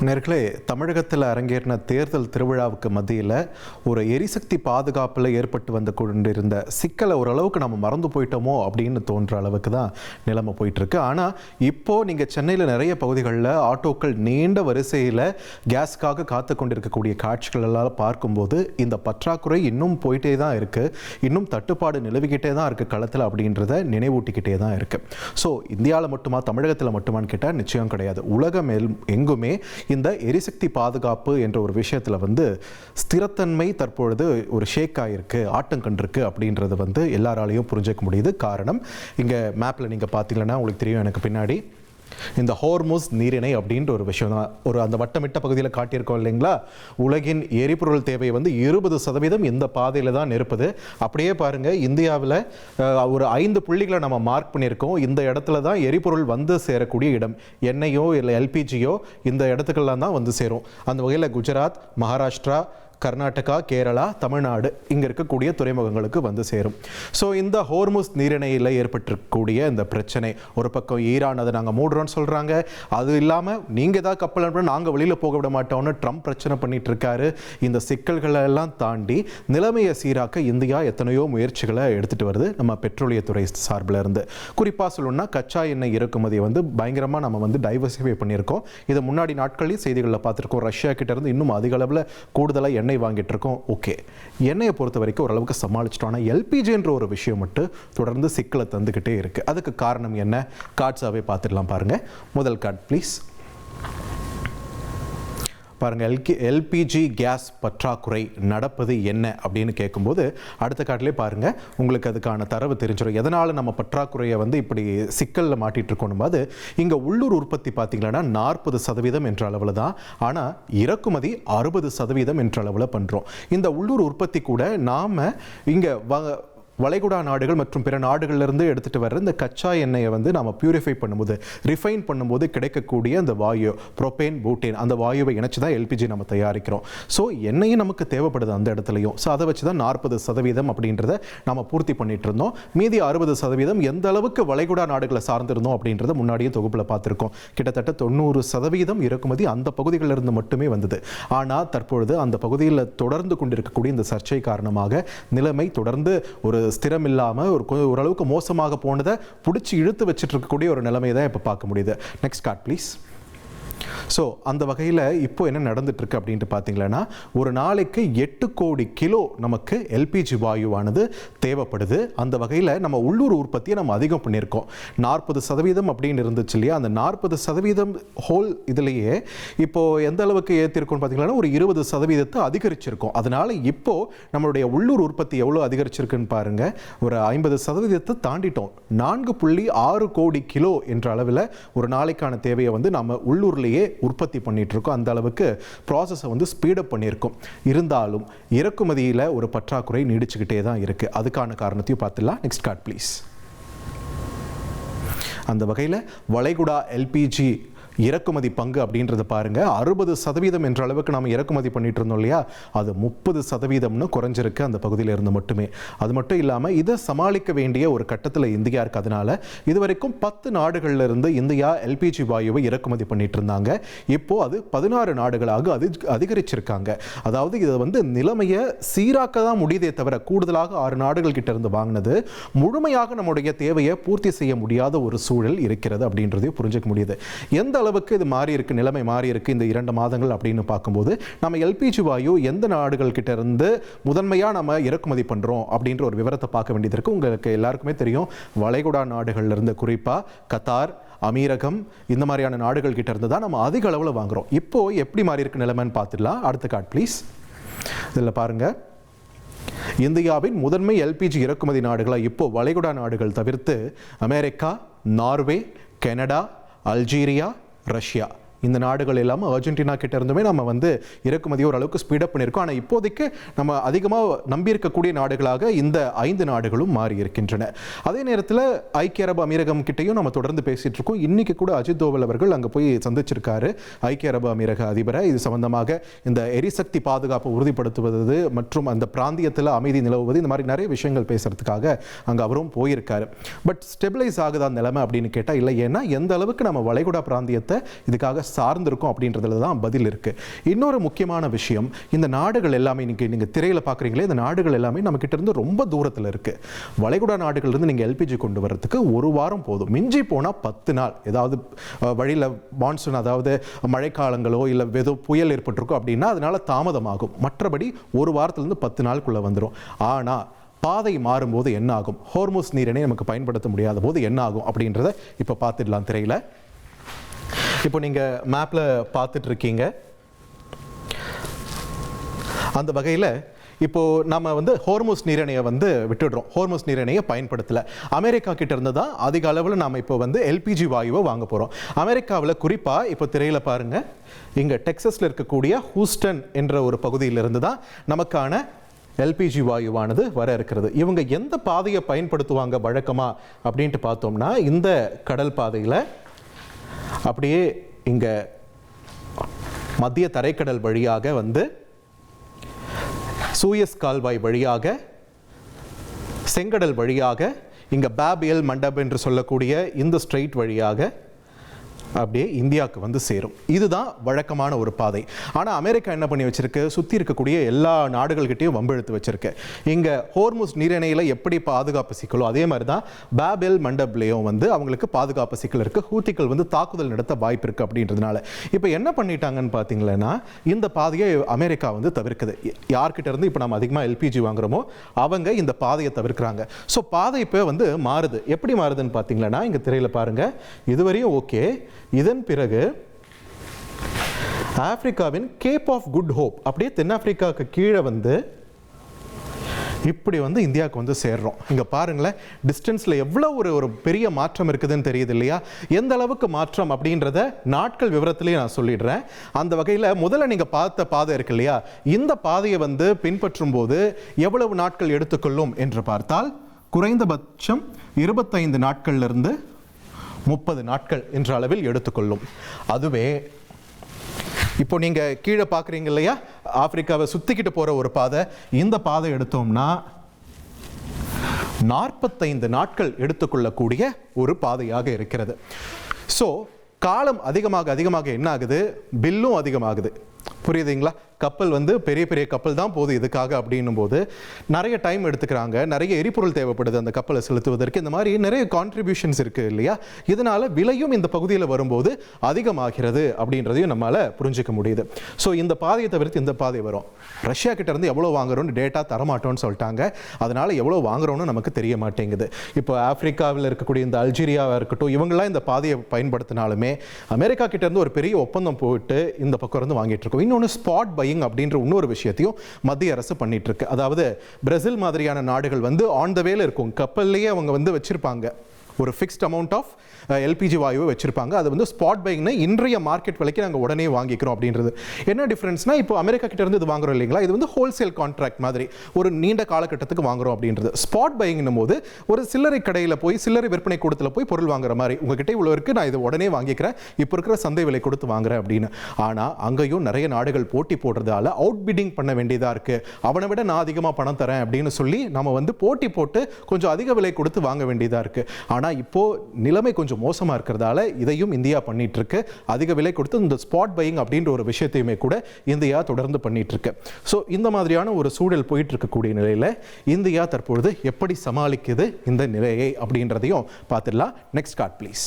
நேர்களே, தமிழகத்தில் அரங்கேறின தேர்தல் திருவிழாவுக்கு மத்தியில் ஒரு எரிசக்தி பாதுகாப்பில் ஏற்பட்டு வந்து கொண்டிருந்த சிக்கலை ஓரளவுக்கு நம்ம மறந்து போயிட்டோமோ அப்படின்னு தோன்ற அளவுக்கு தான் நிலைமை போயிட்டுருக்கு. ஆனால் இப்போது நீங்கள் சென்னையில் நிறைய பகுதிகளில் ஆட்டோக்கள் நீண்ட வரிசையில் கேஸ்க்காக காத்து கொண்டிருக்கக்கூடிய காட்சிகள் எல்லாம் பார்க்கும்போது இந்த பற்றாக்குறை இன்னும் போயிட்டே தான் இருக்குது, இன்னும் தட்டுப்பாடு நிலவிக்கிட்டே தான் இருக்குது களத்தில் அப்படின்றத நினைவூட்டிக்கிட்டே தான் இருக்குது. ஸோ இந்தியாவில் மட்டுமா, தமிழகத்தில் மட்டுமான்னு கேட்டால் நிச்சயம் கிடையாது. உலகம் எங்குமே இந்த எரிசக்தி பாதுகாப்பு என்ற ஒரு விஷயத்தில் வந்து ஸ்திரத்தன்மை தற்பொழுது ஒரு ஷேக் ஆகிருக்கு, ஆட்டம் கண்டிருக்கு அப்படின்றது வந்து எல்லாராலையும் புரிஞ்சிக்க முடியுது. காரணம், இங்கே மேப்பில் நீங்கள் பார்த்தீங்கன்னா உங்களுக்கு தெரியும், எனக்கு பின்னாடி இந்த ஹோர்முஸ் நீரிணை அப்படின்ற ஒரு விஷயம் தான் ஒரு அந்த வட்டமிட்ட பகுதியில் காட்டியிருக்கோம் இல்லைங்களா. உலகின் எரிபொருள் தேவை வந்து 20% இந்த பாதையில் தான் இருப்பது. அப்படியே பாருங்கள், இந்தியாவில் ஒரு 5 புள்ளிகளை நம்ம மார்க் பண்ணியிருக்கோம். இந்த இடத்துல தான் எரிபொருள் வந்து சேரக்கூடிய இடம். எண்ணெயோ இல்லை எல்பிஜியோ இந்த இடத்துக்கெல்லாம் தான் வந்து சேரும். அந்த வகையில் குஜராத், மகாராஷ்டிரா, கர்நாடகா, கேரளா, தமிழ்நாடு இங்கே இருக்கக்கூடிய துறைமுகங்களுக்கு வந்து சேரும். ஸோ இந்த ஹோர்முஸ் நீரிணையில் ஏற்பட்டிருக்கக்கூடிய இந்த பிரச்சனை, ஒரு பக்கம் ஈரான் அதை நாங்கள் மூடுறோன்னு சொல்கிறாங்க, அது இல்லாமல் நீங்கள் ஏதாவது கப்பல் அனுப்புனா நாங்கள் வெளியில் போக விட மாட்டோம்னு ட்ரம்ப் பிரச்சனை பண்ணிட்டு இருக்காரு. இந்த சிக்கல்களெல்லாம் தாண்டி நிலைமையை சீராக்க இந்தியா எத்தனையோ முயற்சிகளை எடுத்துகிட்டு வருது நம்ம பெட்ரோலியத்துறை சார்பில் இருந்து. குறிப்பாக சொல்லணும்னா கச்சா எண்ணெய் இறக்குமதியை வந்து பயங்கரமாக நம்ம வந்து டைவர்சிஃபை பண்ணியிருக்கோம். இதை முன்னாடி நாட்களில் செய்திகளில் பார்த்துருக்கோம். ரஷ்யா கிட்டேருந்து இன்னும் அதிக அளவில் கூடுதலாக எண்ணெய் வாங்கிட்டு இருக்கோம். ஓகே, எண்ணெயை பொறுத்த வரைக்கும் ஓரளவுக்கு சமாளிச்சிட்டோம். ஆனால் எல்பிஜின்ற ஒரு விஷயம் மட்டும் தொடர்ந்து சிக்கலை தந்துக்கிட்டே இருக்கு. அதுக்கு காரணம் என்ன? கார்ட்ஸாவே பார்த்துடலாம் பாருங்க. முதல் கார்டு ப்ளீஸ் பாருங்கள். எல்பிஜி கேஸ் பற்றாக்குறை நடப்பது என்ன அப்படின்னு கேட்கும்போது அடுத்த காட்டிலே பாருங்கள், உங்களுக்கு அதுக்கான தரவு தெரிஞ்சிடும். எதனால் நம்ம பற்றாக்குறையை வந்து இப்படி சிக்கலில் மாட்டிகிட்டு இருக்கணும் போது, இங்கே உள்ளூர் உற்பத்தி பார்த்தீங்கன்னா 40% என்ற அளவில் தான், ஆனால் இறக்குமதி 60% என்ற அளவில் பண்ணுறோம். இந்த உள்ளூர் உற்பத்தி கூட நாம் இங்கே வளைகுடா நாடுகள் மற்றும் பிற நாடுகளிலிருந்து எடுத்துகிட்டு வர்ற இந்த கச்சா எண்ணெயை வந்து நம்ம பியூரிஃபை பண்ணும்போது, ரிஃபைன் பண்ணும்போது கிடைக்கக்கூடிய அந்த வாயு புரோபேன், பூட்டேன், அந்த வாயுவை இணைச்சி தான் எல்பிஜி நம்ம தயாரிக்கிறோம். ஸோ எண்ணெயும் நமக்கு தேவைப்படுது அந்த இடத்துலையும். ஸோ அதை வச்சு தான் 40% அப்படின்றத நம்ம பூர்த்தி பண்ணிட்டு இருந்தோம். மீதி 60% எந்த அளவுக்கு வளைகுடா நாடுகளை சார்ந்திருந்தோம் அப்படின்றத முன்னாடியே தொகுப்பில் பார்த்துருக்கோம். கிட்டத்தட்ட 90% இறக்குமதி அந்த பகுதிகளிலிருந்து மட்டுமே வந்தது. ஆனால் தற்பொழுது அந்த பகுதியில் தொடர்ந்து கொண்டிருக்கக்கூடிய இந்த சர்ச்சை காரணமாக நிலைமை தொடர்ந்து ஒரு ஸ்திரம் இல்லாமல் ஓரளவுக்கு மோசமாக போனதை பிடிச்சி இழுத்து வச்சுட்டு இருக்கக்கூடிய ஒரு நிலைமை தான் இப்போ பார்க்க முடியுது. Next card please. ஸோ அந்த வகையில் இப்போ என்ன நடந்துட்டுருக்கு அப்படின்ட்டு பார்த்தீங்கன்னா, ஒரு நாளைக்கு 8 கோடி கிலோ நமக்கு எல்பிஜி வாயுவானது தேவைப்படுது. அந்த வகையில் நம்ம உள்ளூர் உற்பத்தியை நம்ம அதிகம் பண்ணியிருக்கோம். 40% அப்படின்னு இருந்துச்சு இல்லையா, அந்த 40% ஹோல் இதுலேயே இப்போது எந்த அளவுக்கு ஏற்றிருக்கோம்னு பார்த்தீங்கன்னா ஒரு 20% அதிகரிச்சிருக்கோம். அதனால் இப்போது நம்மளுடைய உள்ளூர் உற்பத்தி எவ்வளோ அதிகரிச்சிருக்குன்னு பாருங்கள், ஒரு 50% தாண்டிட்டோம். 4.6 கோடி கிலோ என்ற அளவில் ஒரு நாளைக்கான தேவையை வந்து நம்ம உள்ளூர்லேயே உற்பத்தி பண்ணிட்டு இருக்கோம். அந்த அளவுக்கு ப்ராசஸை வந்து ஸ்பீடப் பண்ணியிருக்கோம். இருந்தாலும் இறக்குமதியில் ஒரு பற்றாக்குறை நீடிச்சுக்கிட்டே தான் இருக்குது. அதுக்கான காரணத்தையும் பார்த்துடலாம். Next card please. அந்த வகையில் வளைகுடா எல்பிஜி இறக்குமதி பங்கு அப்படின்றத பாருங்கள், 60% என்ற அளவுக்கு நம்ம இறக்குமதி பண்ணிட்டு இருந்தோம் இல்லையா, அது 30% குறைஞ்சிருக்கு அந்த பகுதியில் இருந்து மட்டுமே. அது மட்டும் இல்லாமல் இதை சமாளிக்க வேண்டிய ஒரு கட்டத்தில் இந்தியா இருக்குது. அதனால இதுவரைக்கும் 10 நாடுகளில் இருந்து இந்தியா எல்பிஜி வாயுவை இறக்குமதி பண்ணிட்டு இருந்தாங்க. இப்போது அது 16 நாடுகளாக அதிகரிச்சிருக்காங்க. அதாவது இதை வந்து நிலைமையை சீராக்க தான் முடியுதே தவிர, கூடுதலாக 6 நாடுகள் கிட்ட இருந்து வாங்கினது முழுமையாக நம்முடைய தேவையை பூர்த்தி செய்ய முடியாத ஒரு சூழல் இருக்கிறது அப்படின்றதையும் புரிஞ்சுக்க முடியுது. எந்த அளவுக்கு இது மாறி இருக்கு, நிலைமை மாறி இருக்கு இந்த 2 மாதங்கள் அப்படின்னு பார்க்கும்போது, நம்ம எல்பிஜி வாயு எந்த நாடுகள் கிட்ட இருந்து முதன்மையாக நம்ம இறக்குமதி பண்ணுறோம் அப்படின்ற ஒரு விவரத்தை பார்க்க வேண்டியது இருக்குது. உங்களுக்கு எல்லாருக்குமே தெரியும், வளைகுடா நாடுகள்ல இருந்து குறிப்பாக கத்தார், அமீரகம் இந்த மாதிரியான நாடுகள் கிட்ட இருந்து தான் நம்ம அதிக அளவில் வாங்குறோம். இப்போ எப்படி மாறி இருக்கு நிலைமைன்னு பார்த்துடலாம். அடுத்த கார்டு ப்ளீஸ். இதில் பாருங்க, இந்தியாவின் முதன்மை எல்பிஜி இறக்குமதி நாடுகளாக இப்போ வளைகுடா நாடுகள் தவிர்த்து America, Norway, Canada, Algeria, Russia, இந்த நாடுகள் இல்லாமல் அர்ஜென்டினா கிட்ட இருந்துமே நம்ம வந்து இறக்குமதி ஓரளவுக்கு ஸ்பீடப் பண்ணியிருக்கோம். ஆனால் இப்போதைக்கு நம்ம அதிகமாக நம்பியிருக்கக்கூடிய நாடுகளாக இந்த 5 நாடுகளும் மாறி இருக்கின்றன. அதே நேரத்தில் ஐக்கிய அரபு அமீரகம் கிட்டையும் நம்ம தொடர்ந்து பேசிகிட்டு இருக்கோம். இன்றைக்கி கூட அஜித் தோவல் அவர்கள் அங்கே போய் சந்திச்சிருக்காரு ஐக்கிய அரபு அமீரக அதிபரை. இது சம்பந்தமாக இந்த எரிசக்தி பாதுகாப்பை உறுதிப்படுத்துவது மற்றும் அந்த பிராந்தியத்தில் அமைதி நிலவுவது, இந்த மாதிரி நிறைய விஷயங்கள் பேசுறதுக்காக அங்கே அவரும் போயிருக்காரு. பட் ஸ்டெபிளைஸ் ஆகுதா நிலைமை அப்படின்னு கேட்டால் இல்லை. ஏன்னா எந்த அளவுக்கு நம்ம வளைகுடா பிராந்தியத்தை இதுக்காக சார்ந்திருக்கும் அப்படின்றதுல தான் பதில் இருக்கு. இன்னொரு முக்கியமான விஷயம், இந்த நாடுகள் எல்லாமே நீங்க திரையில பார்க்குறீங்களே, இந்த நாடுகள் எல்லாமே நம்ம கிட்ட இருந்து ரொம்ப தூரத்தில் இருக்கு. வளைகுடா நாடுகள் இருந்து நீங்க எல்பிஜி கொண்டு வரதுக்கு ஒரு வாரம் போதும், மிஞ்சி போனா 10 நாள். ஏதாவது வழியில் மான்சூன், அதாவது மழைக்காலங்களோ இல்லை ஏதோ புயல் ஏற்பட்டிருக்கோ அப்படின்னா அதனால தாமதமாகும். மற்றபடி ஒரு வாரத்திலிருந்து 10 நாளுக்குள்ள வந்துடும். ஆனால் பாதை மாறும்போது என்ன ஆகும், ஹோர்முஸ் நீரிணை நமக்கு பயன்படுத்த முடியாத போது என்ன ஆகும் அப்படின்றத இப்போ பார்த்துடலாம் திரையில். இப்போ நீங்கள் மேப்பில் பார்த்துட்டு இருக்கீங்க. அந்த வகையில் இப்போது நம்ம வந்து ஹோர்முஸ் நீரிணையை வந்து விட்டுடுறோம், ஹோர்முஸ் நீரிணையை பயன்படுத்தலை. அமெரிக்கா கிட்ட இருந்து தான் அதிக அளவில் நாம் இப்போ வந்து எல்பிஜி வாயுவை வாங்க போகிறோம். அமெரிக்காவில் குறிப்பாக இப்போ திரையில் பாருங்கள், இங்கே டெக்ஸஸில் இருக்கக்கூடிய ஹூஸ்டன் என்ற ஒரு பகுதியிலிருந்து தான் நமக்கான எல்பிஜி வாயுவானது வர இருக்கிறது. இவங்க எந்த பாதையை பயன்படுத்துவாங்க வழக்கமாக அப்படின்ட்டு பார்த்தோம்னா, இந்த கடல் பாதையில் அப்படியே இங்கே மத்திய தரைக்கடல் வழியாக வந்து சூயஸ் கால்வாய் வழியாக செங்கடல் வழியாக இங்கே பாப் எல் மண்டப் என்று சொல்லக்கூடிய இந்த ஸ்ட்ரெயிட் வழியாக அப்படியே இந்தியாவுக்கு வந்து சேரும். இதுதான் வழக்கமான ஒரு பாதை. ஆனால் அமெரிக்கா என்ன பண்ணி வச்சிருக்கு, சுற்றி இருக்கக்கூடிய எல்லா நாடுகள்கிட்டையும் வம்பெழுத்து வச்சிருக்கு. இங்கே ஹோர்முஸ் நீரிணையில் எப்படி பாதுகாப்பு சிக்கலோ அதே மாதிரி தான் பாப் எல் மண்டப்லேயும் வந்து அவங்களுக்கு பாதுகாப்பு சிக்கல் இருக்குது. ஹூத்திகள் வந்து தாக்குதல் நடத்த வாய்ப்பு இருக்குது அப்படின்றதுனால இப்போ என்ன பண்ணிட்டாங்கன்னு பார்த்தீங்களன்னா, இந்த பாதையை அமெரிக்கா வந்து தவிர்க்குது. யார்கிட்ட இருந்து இப்போ நம்ம அதிகமாக எல்பிஜி வாங்குறோமோ அவங்க இந்த பாதையை தவிர்க்கிறாங்க. ஸோ பாதை இப்போ வந்து மாறுது. எப்படி மாறுதுன்னு பார்த்தீங்கன்னா, இங்கே திரையில் பாருங்கள், இதுவரையும் ஓகே. இதன் பிறகு ஆப்பிரிக்காவின் கேப் ஆஃப் குட் ஹோப் அப்படியே தென்னாப்பிரிக்காவுக்கு கீழே வந்து இப்படி வந்து இந்தியாவுக்கு வந்து சேர்றோம். இங்கே பாருங்களேன், டிஸ்டன்ஸில் எவ்வளோ ஒரு பெரிய மாற்றம் இருக்குதுன்னு தெரியுது இல்லையா? எந்த அளவுக்கு மாற்றம் அப்படின்றத நாட்கள் விவரத்திலேயே நான் சொல்லிடுறேன். அந்த வகையில் முதல்ல நீங்கள் பார்த்த பாதை இருக்கு இல்லையா, இந்த பாதையை வந்து பின்பற்றும் போது எவ்வளவு நாட்கள் எடுத்துக்கொள்ளும் என்று பார்த்தால் குறைந்தபட்சம் 25 நாட்கள்லிருந்து 30 நாட்கள் என்ற அளவில் எடுத்துக்கொள்ளும். அதுவே இப்போ நீங்கள் கீழே பார்க்குறீங்க இல்லையா, ஆப்பிரிக்காவை சுற்றிக்கிட்டு போகிற ஒரு பாதை, இந்த பாதை எடுத்தோம்னா 45 நாட்கள் எடுத்துக்கொள்ளக்கூடிய ஒரு பாதையாக இருக்கிறது. ஸோ காலம் அதிகமாக அதிகமாக என்ன ஆகுது, பில்லும் அதிகமாகுது. புரியுதுங்களா? கப்பல் வந்து பெரிய பெரிய கப்பல் தான் போகுது இதுக்காக அப்படின்னும் போது நிறைய டைம் எடுத்துக்கிறாங்க, நிறைய எரிபொருள் தேவைப்படுது அந்த கப்பலை செலுத்துவதற்கு. இந்த மாதிரி நிறைய கான்ட்ரிபியூஷன்ஸ் இருக்குது இல்லையா? இதனால் விலையும் இந்த பகுதியில் வரும்போது அதிகமாகிறது அப்படின்றதையும் நம்மளால் புரிஞ்சிக்க முடியுது. ஸோ இந்த பாதையை தவிர்த்து இந்த பாதை வரும். ரஷ்யா கிட்ட இருந்து எவ்வளோ வாங்குறோன்னு டேட்டா தரமாட்டோன்னு சொல்லிட்டாங்க. அதனால் எவ்வளோ வாங்குறோன்னு நமக்கு தெரிய மாட்டேங்குது. இப்போ ஆப்பிரிக்காவில் இருக்கக்கூடிய இந்த அல்ஜீரியாவாக இருக்கட்டும், இவங்களாம் இந்த பாதையை பயன்படுத்தினாலுமே அமெரிக்கா கிட்ட இருந்து ஒரு பெரிய ஒப்பந்தம் போட்டு இந்த பக்கம் இருந்து வாங்கிட்டு இருக்கோம். இன்னொன்று ஸ்பாட் பையிங் அப்படின்ற இன்னொரு விஷயத்தையும் மத்திய அரசு பண்ணிட்டு இருக்கு. அதாவது பிரேசில் மாதிரியான நாடுகள் வந்து ஆன் த வேல இருக்கும், கப்பல்லையே அவங்க வந்து வச்சிருப்பாங்க ஒரு ஃபிக்ஸ்ட் அமௌண்ட் ஆஃப் எல்பிஜி வாயுவை வச்சிருப்பாங்க. அது வந்து ஸ்பாட் பையிங்னா இன்றைய மார்க்கெட் விலைக்கு நாங்கள் உடனே வாங்கிக்கிறோம் அப்படின்றது. என்ன டிஃபரன்ஸ்னா, இப்போ அமெரிக்கா கிட்ட இருந்து இது வாங்குறோம் இல்லைங்களா, இது வந்து ஹோல்சேல் கான்ட்ராக்ட் மாதிரி ஒரு நீண்ட காலகட்டத்துக்கு வாங்குறோம் அப்படின்றது. ஸ்பாட் பையிங்னும் போது ஒரு சில்லறை கடையில் போய் சில்லறை விற்பனை கூடத்தில் போய் பொருள் வாங்குற மாதிரி, உங்ககிட்ட இவ்வளோ இருக்கு, நான் இதை உடனே வாங்கிக்கிறேன், இப்போ இருக்கிற சந்தை விலை கொடுத்து வாங்குறேன் அப்படின்னு. ஆனால் அங்கேயும் நிறைய நாடுகள் போட்டி போடுறதால அவுட் பிட்டிங் பண்ண வேண்டியதாக இருக்கு. அவனை விட நான் அதிகமாக பணம் தரேன் அப்படின்னு சொல்லி நம்ம வந்து போட்டி போட்டு கொஞ்சம் அதிக விலை கொடுத்து வாங்க வேண்டியதாக இருக்கு. ஆனால் இப்போ நிலைமை கொஞ்சம் மோசமா இருக்கிறதால இதையும் இந்தியா பண்ணிட்டு இருக்கு. அதிக விலை கொடுத்து இந்த ஸ்பாட் பையிங் அப்படின்ற ஒரு விஷயத்தையுமே கூட இந்தியா தொடர்ந்து பண்ணிட்டு இருக்கு. ஸோ இந்த மாதிரியான ஒரு சூழல் போயிட்டு இருக்கக்கூடிய நிலையில இந்தியா தற்பொழுது எப்படி சமாளிக்குது இந்த நிலையை அப்படின்றதையும் பார்த்துடலாம். Next card please.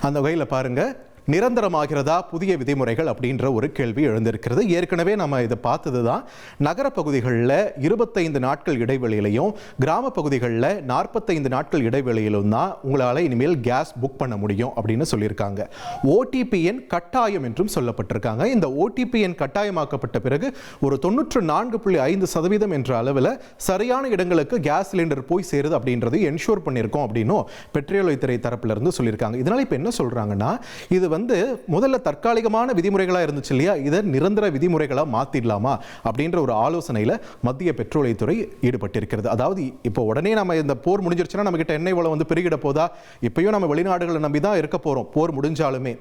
அந்த வகையில் பாருங்க, நிரந்தரமாகிறதா புதிய விதிமுறைகள் அப்படின்ற ஒரு கேள்வி எழுந்திருக்கிறது. ஏற்கனவே நம்ம இதை பார்த்தது தான். நகர பகுதிகளில் 25 நாட்கள் இடைவெளியிலையும் கிராம பகுதிகளில் 45 நாட்கள் இடைவெளியிலும் தான் உங்களால் இனிமேல் கேஸ் புக் பண்ண முடியும் அப்படின்னு சொல்லியிருக்காங்க. ஓடிபிஎன் கட்டாயம் என்றும் சொல்லப்பட்டிருக்காங்க. இந்த ஓடிபிஎன் கட்டாயமாக்கப்பட்ட பிறகு ஒரு 94.5% என்ற அளவில் சரியான இடங்களுக்கு கேஸ் சிலிண்டர் போய் சேருது அப்படின்றது என்ஷூர் பண்ணியிருக்கோம் அப்படின்னும் பெட்ரோலியத்துறை தரப்பிலிருந்து சொல்லியிருக்காங்க. இதனால் இப்போ என்ன சொல்கிறாங்கன்னா, இது வந்து வந்து முதல்ல தற்காலிகமான விதிமுறைகளாக இருந்துச்சு இல்லையா, இதை நிரந்தர விதிமுறைகளாக மாற்றிடலாமா அப்படின்ற ஒரு ஆலோசனையில் மத்திய பெட்ரோலியத்துறை ஈடுபட்டிருக்கிறது. அதாவது இப்போ உடனே நம்ம இந்த போர் முடிஞ்சிருச்சுன்னா நம்மகிட்ட எண்ணெய் வளம் வந்து பெருகிட போதா, இப்பயும் நம்ம வெளிநாடுகளை நம்பி தான் இருக்க போகிறோம் போர் முடிஞ்சாலுமே.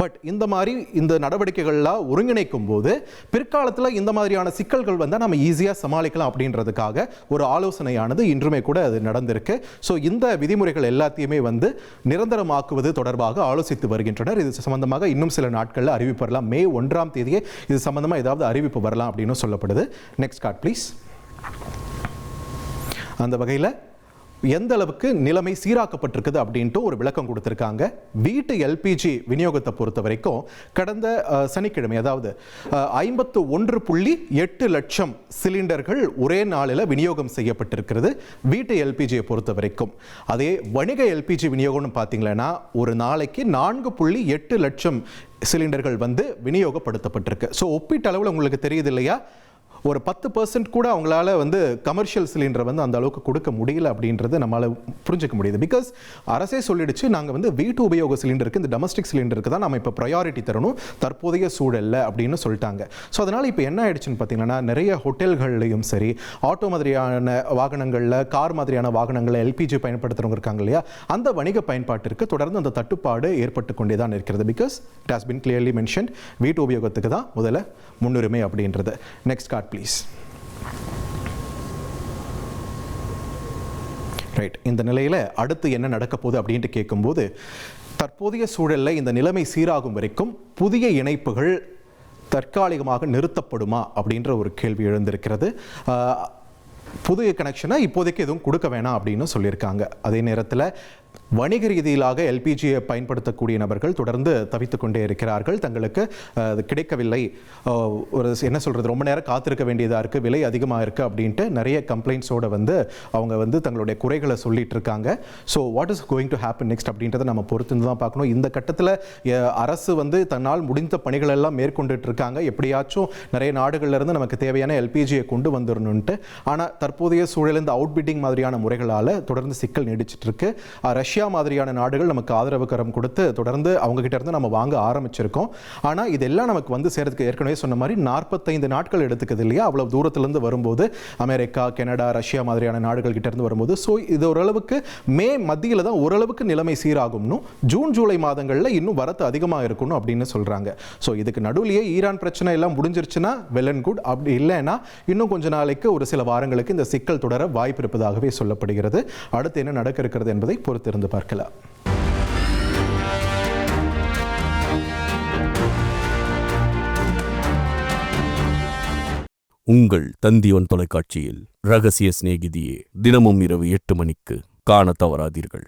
பட் இந்த மாதிரி இந்த நடவடிக்கைகள்லாம் ஒருங்கிணைக்கும் போது பிற்காலத்தில் இந்த மாதிரியான சிக்கல்கள் வந்தால் நம்ம ஈஸியாக சமாளிக்கலாம் அப்படின்றதுக்காக ஒரு ஆலோசனையானது இன்றுமே கூட அது நடந்திருக்கு. ஸோ இந்த விதிமுறைகள் எல்லாத்தையுமே வந்து நிரந்தரமாக்குவது தொடர்பாக ஆலோசித்து வருகின்றனர். இது சம்பந்தமாக இன்னும் சில நாட்களில் அறிவிப்பு வரலாம். மே 1ஆம் தேதியே இது சம்பந்தமாக ஏதாவது அறிவிப்பு வரலாம் அப்படின்னு சொல்லப்படுது. Next card please. அந்த வகையில் எந்த அளவுக்கு நிலைமை சீராக்கப்பட்டிருக்குது அப்படின்ட்டு ஒரு விளக்கம் கொடுத்திருக்காங்க. வீட்டு எல்பிஜி விநியோகத்தை பொறுத்த வரைக்கும் கடந்த சனிக்கிழமை, அதாவது 51.8 லட்சம் சிலிண்டர்கள் ஒரே நாளில் விநியோகம் செய்யப்பட்டிருக்கிறது வீட்டு எல்பிஜியை பொறுத்த வரைக்கும். அதே வணிக எல்பிஜி விநியோகம்னு பார்த்தீங்கன்னா ஒரு நாளைக்கு 4.8 லட்சம் சிலிண்டர்கள் வந்து விநியோகப்படுத்தப்பட்டிருக்கு. ஸோ ஒப்பீட்டளவில் உங்களுக்கு தெரியுது இல்லையா, ஒரு 10% கூட அவங்களால வந்து கமர்ஷியல் சிலிண்டரை வந்து அந்த அளவுக்கு கொடுக்க முடியல அப்படின்றது நம்மளால் புரிஞ்சுக்க முடியுது. பிகாஸ் அரசே சொல்லிடுச்சு, நாங்கள் வந்து வீட்டு உபயோக சிலிண்டருக்கு, இந்த டொமஸ்டிக் சிலிண்டருக்கு தான் நம்ம இப்போ ப்ரையாரிட்டி தரணும் தற்போதைய சூழலில் அப்படின்னு சொல்லிட்டாங்க. ஸோ அதனால் இப்போ என்ன ஆயிடுச்சுன்னு பார்த்தீங்கன்னா, நிறைய ஹோட்டல்கள்லையும் சரி, ஆட்டோ மாதிரியான வாகனங்களில், கார் மாதிரியான வாகனங்களில் எல்பிஜி பயன்படுத்துகிறவங்க இருக்காங்க இல்லையா, அந்த வணிக பயன்பாட்டிற்கு தொடர்ந்து அந்த தட்டுப்பாடு ஏற்பட்டு கொண்டே தான் இருக்கிறது. Because it has been clearly mention, வீட்டு உபயோகத்துக்கு தான் முதல்ல முன்னுரிமை அப்படின்றது. Next card please. ரைட். இந்த நிலையில் அடுத்து என்ன நடக்க போகுது அப்படின்ட்டு கேட்கும்போது, தற்போதைய சூழலில் இந்த நிலைமை சீராகும் வரைக்கும் புதிய இணைப்புகள் தற்காலிகமாக நிறுத்தப்படுமா அப்படின்ற ஒரு கேள்வி எழுந்திருக்கிறது. புதிய கனெக்ஷனை இப்போதைக்கு எதுவும் கொடுக்க வேணாம் அப்படின்னு சொல்லியிருக்காங்க. அதே நேரத்தில் வணிக ரீதியிலாக எல்பிஜியை பயன்படுத்தக்கூடிய நபர்கள் தொடர்ந்து தவித்து கொண்டே இருக்கிறார்கள். தங்களுக்கு அது கிடைக்கவில்லை, ஒரு என்ன சொல்கிறது, ரொம்ப நேரம் காத்திருக்க வேண்டியதாக இருக்குது, விலை அதிகமாக இருக்குது அப்படின்ட்டு நிறைய கம்ப்ளைண்ட்ஸோடு வந்து அவங்க வந்து தங்களுடைய குறைகளை சொல்லிட்டு இருக்காங்க. So what is going to happen next அப்படின்றத நம்ம பொறுத்து தான் பார்க்கணும். இந்த கட்டத்தில் அரசு வந்து தன்னால் முடிந்த பணிகள் எல்லாம் மேற்கொண்டுட்டு இருக்காங்க, எப்படியாச்சும் நிறைய நாடுகள்லேருந்து நமக்கு தேவையான எல்பிஜியை கொண்டு வந்துடணுன்ட்டு. ஆனால் தற்போதைய சூழல் இந்த அவுட் பிட்டிங் மாதிரியான முறைகளால் தொடர்ந்து சிக்கல் நீடிச்சிட்டு இருக்கு. ரஷ்யா மாதிரியான நாடுகள் நமக்கு ஆதரவு கரம் கொடுத்து தொடர்ந்து அவங்க கிட்ட இருந்து நம்ம வாங்க ஆரம்பிச்சிருக்கோம். ஆனால் இதெல்லாம் நமக்கு வந்து சேர்றதுக்கு ஏற்கனவே சொன்ன மாதிரி 45 நாட்கள் எடுத்துக்குது இல்லையா, அவ்வளவு தூரத்திலிருந்து வரும்போது, அமெரிக்கா, கனடா, ரஷ்யா மாதிரியான நாடுகள் கிட்ட இருந்து வரும்போது. ஸோ இது ஓரளவுக்கு மே மத்தியில் தான் ஓரளவுக்கு நிலைமை சீராகும்னு, ஜூன் ஜூலை மாதங்களில் இன்னும் வரத்து அதிகமாக இருக்கணும் அப்படின்னு சொல்றாங்க. ஸோ இதுக்கு நடுவிலேயே ஈரான் பிரச்சனை எல்லாம் முடிஞ்சிருச்சுன்னா வெல் அண்ட் குட். அப்படி இல்லைன்னா இன்னும் கொஞ்ச நாளைக்கு, ஒரு சில வாரங்களுக்கு இந்த சிக்கல் தொடர வாய்ப்பு இருப்பதாகவே சொல்லப்படுகிறது. அடுத்து என்ன நடக்க இருக்கிறது என்பதை பொறுத்திருந்து பார்க்கலாம். உங்கள் தந்தியன் தொலைக்காட்சியில் ரகசிய சிநேகிதியே தினமும் இரவு 8 மணிக்கு காண தவறாதீர்கள்.